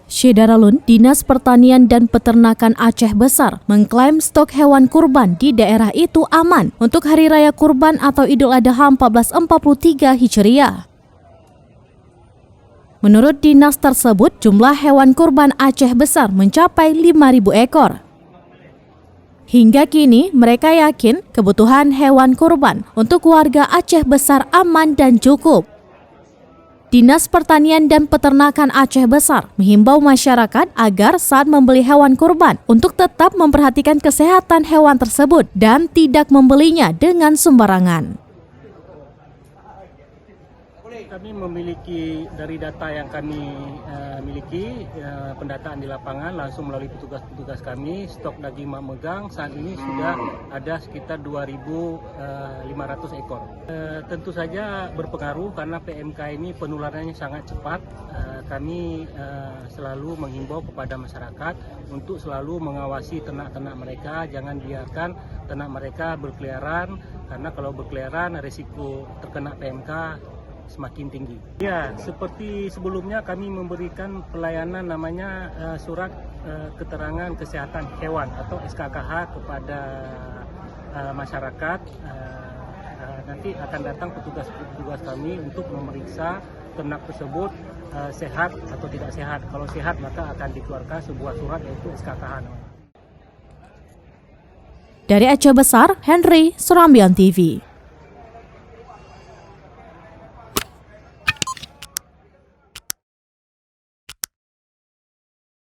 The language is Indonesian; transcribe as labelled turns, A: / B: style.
A: Syedaralun, Dinas Pertanian dan Peternakan Aceh Besar mengklaim stok hewan kurban di daerah itu aman untuk Hari Raya Kurban atau Idul Adha 1443 Hijriah. Menurut dinas tersebut, jumlah hewan kurban Aceh Besar mencapai 5.000 ekor. Hingga kini, mereka yakin kebutuhan hewan kurban untuk warga Aceh Besar aman dan cukup. Dinas Pertanian dan Peternakan Aceh Besar menghimbau masyarakat agar saat membeli hewan kurban untuk tetap memperhatikan kesehatan hewan tersebut dan tidak membelinya dengan sembarangan.
B: Kami memiliki dari data yang kami miliki, pendataan di lapangan langsung melalui petugas-petugas kami, stok daging mak megang saat ini sudah ada sekitar 2.500 ekor. Tentu saja berpengaruh karena PMK ini penularannya sangat cepat. Kami selalu menghimbau kepada masyarakat untuk selalu mengawasi ternak-ternak mereka, jangan biarkan ternak mereka berkeliaran, karena kalau berkeliaran risiko terkena PMK semakin tinggi. Ya, seperti sebelumnya kami memberikan pelayanan namanya surat keterangan kesehatan hewan atau SKKH kepada masyarakat. Nanti akan datang petugas kami untuk memeriksa ternak tersebut sehat atau tidak sehat. Kalau sehat maka akan dikeluarkan sebuah surat yaitu SKKH.
A: Dari Aceh Besar, Henry, Serambian TV.